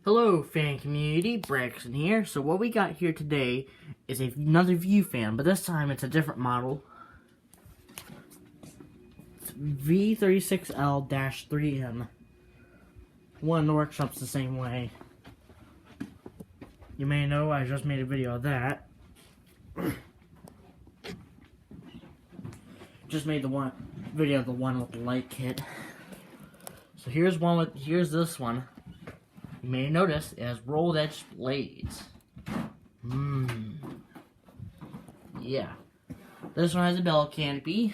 Hello fan community, Braxton here. So what we got here today is another view fan, but this time it's a different model. It's V36L-3M. One in the workshop's the same way. You may know I just made a video of that. Just made the video of the one with the light kit. So here's this one. You may notice it has rolled edge blades. Yeah. This one has a bell canopy.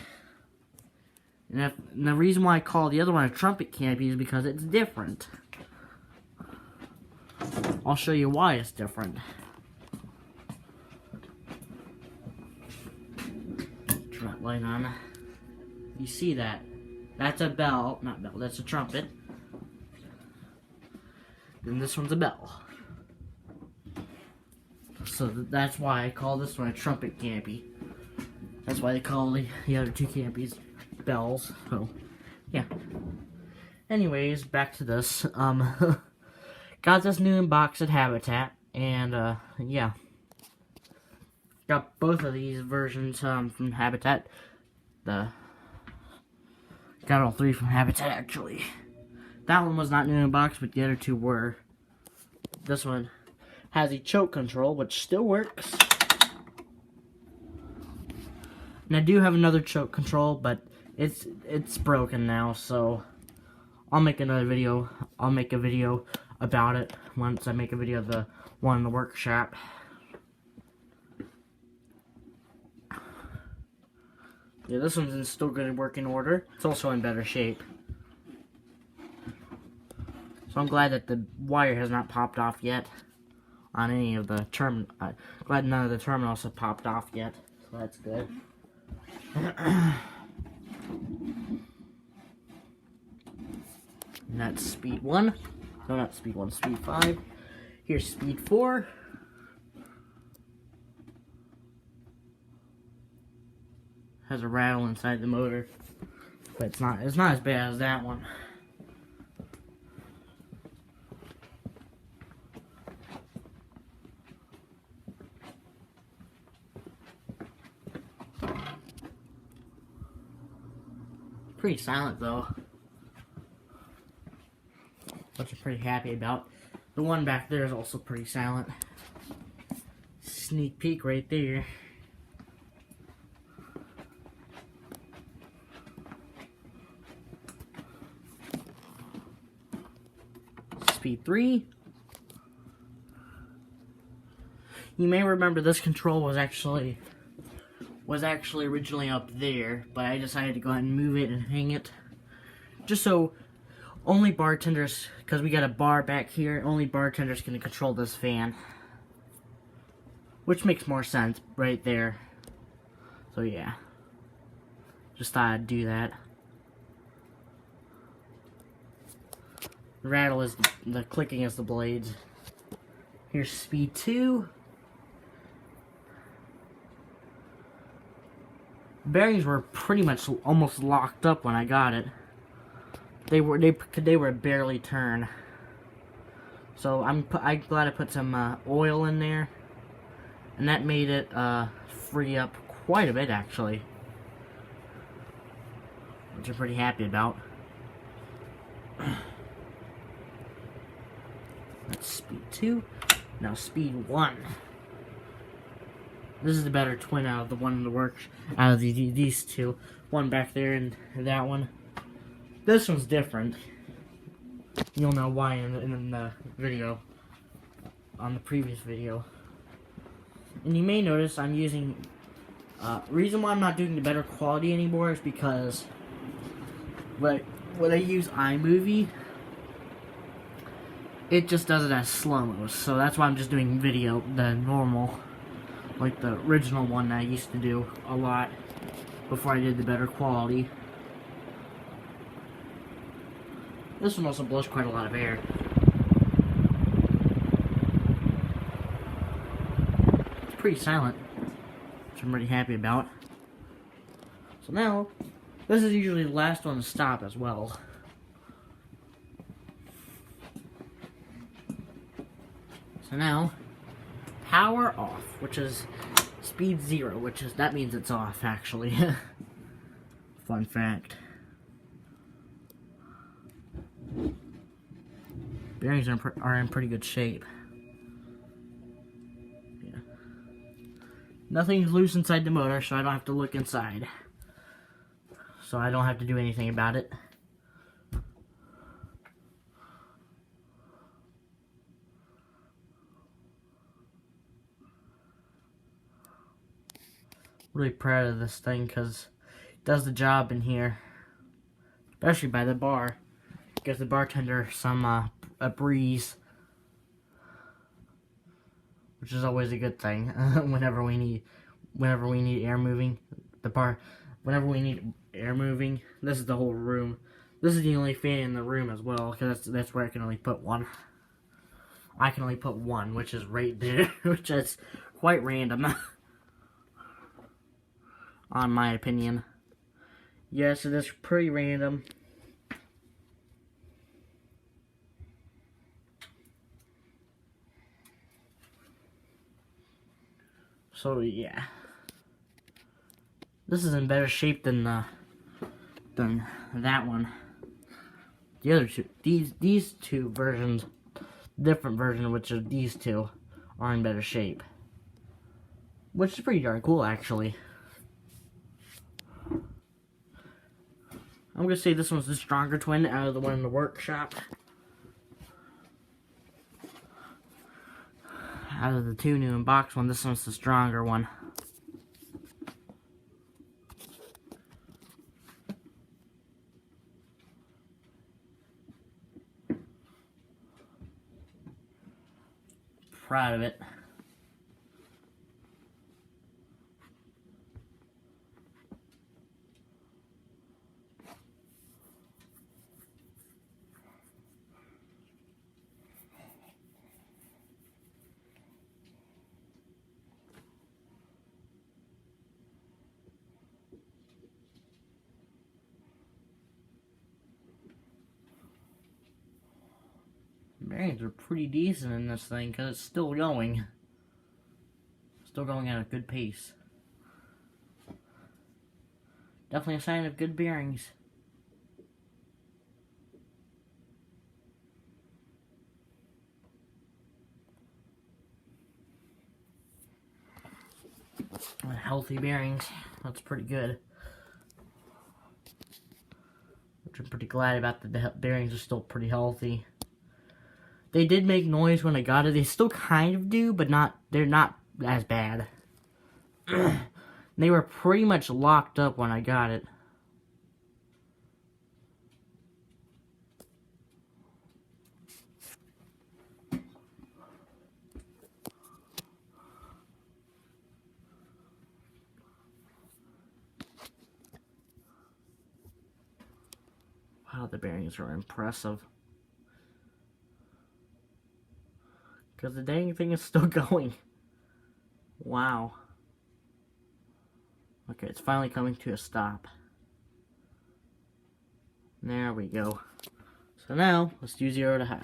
And the reason why I call the other one a trumpet canopy is because it's different. I'll show you why it's different. Turn that light on. You see that? That's a bell, not bell, that's a trumpet. Then this one's a bell. So that's why I call this one a trumpet canopy. That's why they call the other two canopies bells. So, yeah. Anyways, back to this. Got this new in box at Habitat, and yeah. Got both of these versions from Habitat. Got all three from Habitat actually. That one was not new in box, but the other two were. This one has a choke control, which still works. And I do have another choke control, but it's broken now, so I'll make another video. I'll make a video about it once I make a video of the one in the workshop. Yeah, this one's in still good working order. It's also in better shape. So I'm glad that the wire has not popped off yet on any of the glad none of the terminals have popped off yet. So that's good. And that's speed 1. No, not speed 1, speed 5. Here's speed 4. Has a rattle inside the motor. But it's not as bad as that one. Pretty silent though, which I'm pretty happy about. The one back there is also pretty silent. Sneak peek right there. Speed 3. You may remember this control was actually originally up there, but I decided to go ahead and move it and hang it. Just so only bartenders, because we got a bar back here, only bartenders can control this fan. Which makes more sense right there. So yeah. Just thought I'd do that. The rattle is the clicking is the blades. Here's speed 2. Bearings were pretty much almost locked up when I got it. They were barely turned. So I'm glad I put some oil in there, and that made it free up quite a bit actually, which I'm pretty happy about. That's speed 2. Now speed 1. This is the better twin out of the one in the works, out of these two. One back there and that one. This one's different. You'll know why in the video, on the previous video. And you may notice I'm using, reason why I'm not doing the better quality anymore is because when I use iMovie, it just does it as slow-mo. So that's why I'm just doing video, the normal. Like the original one that I used to do a lot before I did the better quality. This one also blows quite a lot of air. It's pretty silent, which I'm really happy about. So now, this is usually the last one to stop as well. So now, power off, which is speed 0, that means it's off, actually. Fun fact. Bearings are in pretty good shape. Yeah. Nothing's loose inside the motor, so I don't have to look inside. So I don't have to do anything about it. Really proud of this thing because it does the job in here, especially by the bar. Gives the bartender some a breeze, which is always a good thing. whenever we need air moving, whenever we need air moving. This is the whole room. This is the only fan in the room as well, because that's where I can only put one. I can only put one, which is right there, which is quite random. On my opinion. Yes, it is pretty random. So yeah. This is in better shape than that one. The other two, these two versions, different version, which are these two, are in better shape. Which is pretty darn cool, actually. I'm gonna say this one's the stronger twin out of the one in the workshop. Out of the two new in box one, this one's the stronger one. Proud of it. Bearings are pretty decent in this thing because it's still going. Still going at a good pace. Definitely a sign of good bearings. Healthy bearings. That's pretty good. Which I'm pretty glad about. The bearings are still pretty healthy. They did make noise when I got it. They still kind of do, but they're not as bad. They were pretty much locked up when I got it. Wow, the bearings are impressive. Because the dang thing is still going. Wow. Okay, it's finally coming to a stop. There we go. So now, let's do 0 to high.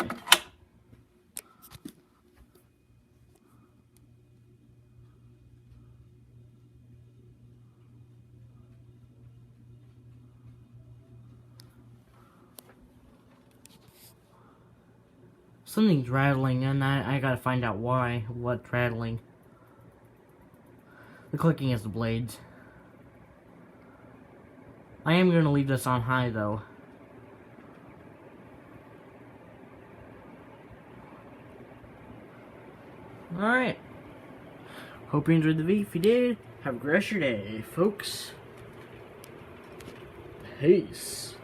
Something's rattling, and I gotta find out why. What's rattling? The clicking is the blades. I am gonna leave this on high, though. Alright. Hope you enjoyed the video. If you did, have a great rest of your day, folks. Peace.